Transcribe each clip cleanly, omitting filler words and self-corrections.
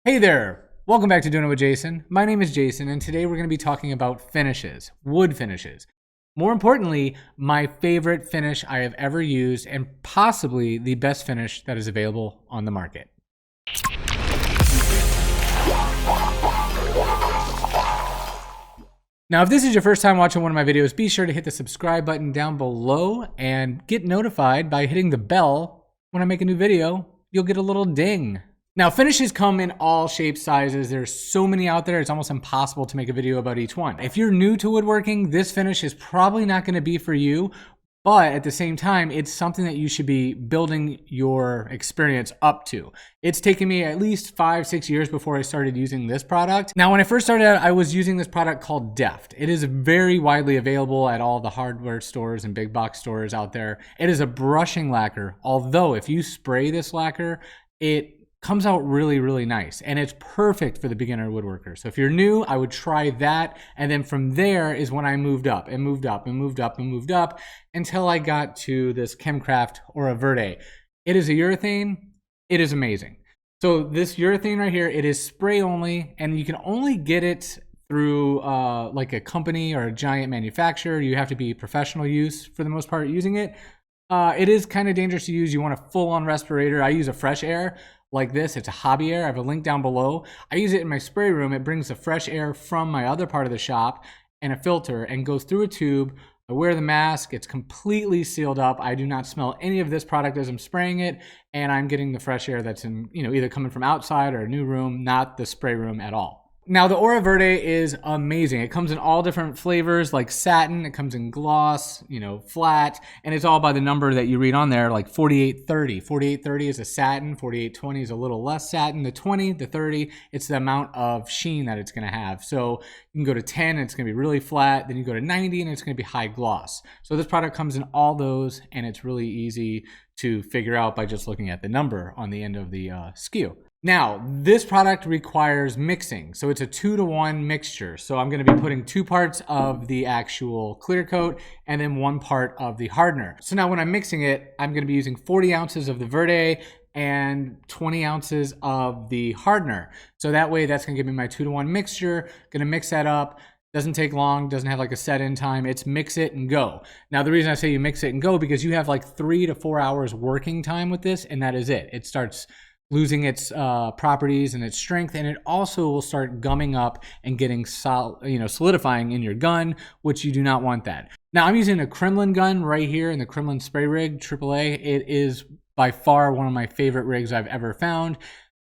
Hey there! Welcome back to Doing It with Jason. My name is Jason, and today we're going to be talking about finishes, wood finishes. More importantly, my favorite finish I have ever used, and possibly the best finish that is available on the market. Now, if this is your first time watching one of my videos, be sure to hit the subscribe button down below and get notified by hitting the bell. When I make a new video, you'll get a little ding. Now, finishes come in all shapes, sizes. There's so many out there, it's almost impossible to make a video about each one. If you're new to woodworking, this finish is probably not gonna be for you, but at the same time, it's something that you should be building your experience up to. It's taken me at least 5-6 years before I started using this product. Now, when I first started out, I was using this product called Deft. It is very widely available at all the hardware stores and big box stores out there. It is a brushing lacquer, although if you spray this lacquer, it comes out really, really nice, and it's perfect for the beginner woodworker. So if you're new, I would try that, and then from there is when I moved up and moved up and moved up and moved up until I got to this Chemcraft Ora Verde. It is a urethane. It is amazing. So this urethane right here, it is spray only, and you can only get it through like a company or a giant manufacturer. You have to be professional use for the most part using it. It is kind of dangerous to use. You want a full-on respirator. I use a fresh air like this. It's a hobby air. I have a link down below. I use it in my spray room. It brings the fresh air from my other part of the shop and a filter and goes through a tube. I wear the mask. It's completely sealed up. I do not smell any of this product as I'm spraying it, and I'm getting the fresh air that's in, either coming from outside or a new room, not the spray room at all. Now, the Ora Verde is amazing. It comes in all different flavors, like satin. It comes in gloss, flat, and it's all by the number that you read on there, like 4830. 4830 is a satin. 4820 is a little less satin. The 20, the 30, it's the amount of sheen that it's going to have. So you can go to 10, and it's going to be really flat. Then you go to 90, and it's going to be high gloss. So this product comes in all those, and it's really easy to figure out by just looking at the number on the end of the SKU. Now, this product requires mixing, so it's a 2-to-1 mixture. So I'm going to be putting 2 parts of the actual clear coat and then 1 part of the hardener. So now when I'm mixing it, I'm going to be using 40 ounces of the Verde and 20 ounces of the hardener. So that way, that's going to give me my 2-to-1 mixture. Going to mix that up. Doesn't take long, doesn't have like a set in time. It's mix it and go. Now, the reason I say you mix it and go, because you have like 3 to 4 hours working time with this, and that is it. It starts losing its properties and its strength, and it also will start gumming up and getting solidifying in your gun, which you do not want that. Now, I'm using a Kremlin gun right here in the Kremlin spray rig AAA. It is by far one of my favorite rigs I've ever found.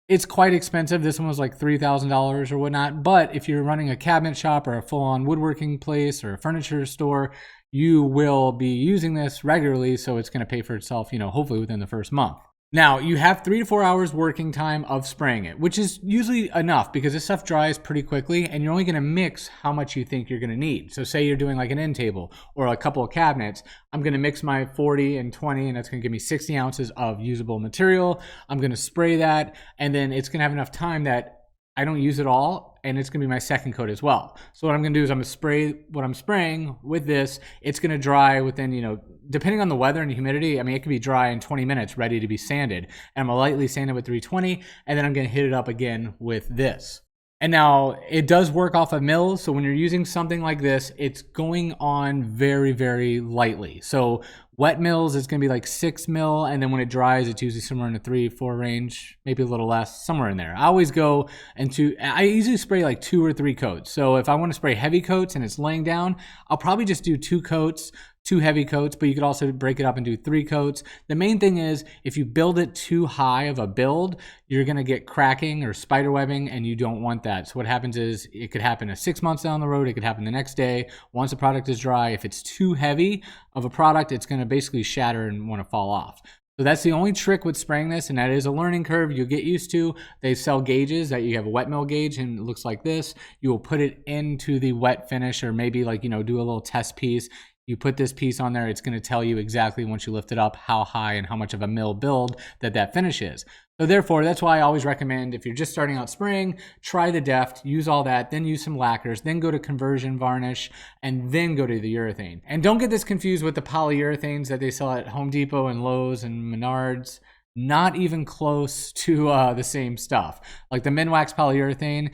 It's quite expensive. This one was like $3,000 or whatnot, but if you're running a cabinet shop or a full-on woodworking place or a furniture store, you will be using this regularly, so it's going to pay for itself, hopefully within the first month. Now, you have 3 to 4 hours working time of spraying it, which is usually enough because this stuff dries pretty quickly, and you're only going to mix how much you think you're going to need. So say you're doing like an end table or a couple of cabinets. I'm going to mix my 40 and 20, and that's going to give me 60 ounces of usable material. I'm going to spray that, and then it's going to have enough time that I don't use it all, and it's gonna be my second coat as well. So what I'm gonna do is I'm gonna spray what I'm spraying with this. It's gonna dry within, depending on the weather and the humidity, it could be dry in 20 minutes, ready to be sanded. And I'm gonna lightly sand it with 320, and then I'm gonna hit it up again with this. And now it does work off of mils, so when you're using something like this, it's going on very, very lightly. So wet mils is gonna be like 6 mil, and then when it dries, it's usually somewhere in the 3-4 range, maybe a little less, somewhere in there. I always go I usually spray like 2 or 3 coats. So if I wanna spray heavy coats and it's laying down, I'll probably just do 2 coats, 2 heavy coats, but you could also break it up and do 3 coats. The main thing is if you build it too high of a build, you're gonna get cracking or spider webbing, and you don't want that. So what happens is it could happen 6 months down the road, it could happen the next day. Once the product is dry, if it's too heavy of a product, it's gonna basically shatter and wanna fall off. So that's the only trick with spraying this, and that is a learning curve you'll get used to. They sell gauges that you have a wet mill gauge, and it looks like this. You will put it into the wet finish, or maybe like, do a little test piece. You put this piece on there, it's going to tell you exactly once you lift it up how high and how much of a mill build that finish is. So therefore, that's why I always recommend, if you're just starting out spraying, try the Deft, use all that, then use some lacquers, then go to conversion varnish, and then go to the urethane. And don't get this confused with the polyurethanes that they sell at Home Depot and Lowe's and Menards. not even close to the same stuff. Like the Minwax polyurethane,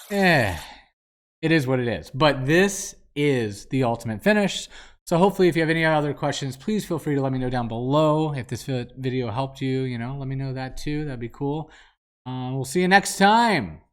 it is what it is. But this is the ultimate finish. So hopefully if you have any other questions, please feel free to let me know down below. If this video helped you, let me know that too. That'd be cool. We'll see you next time.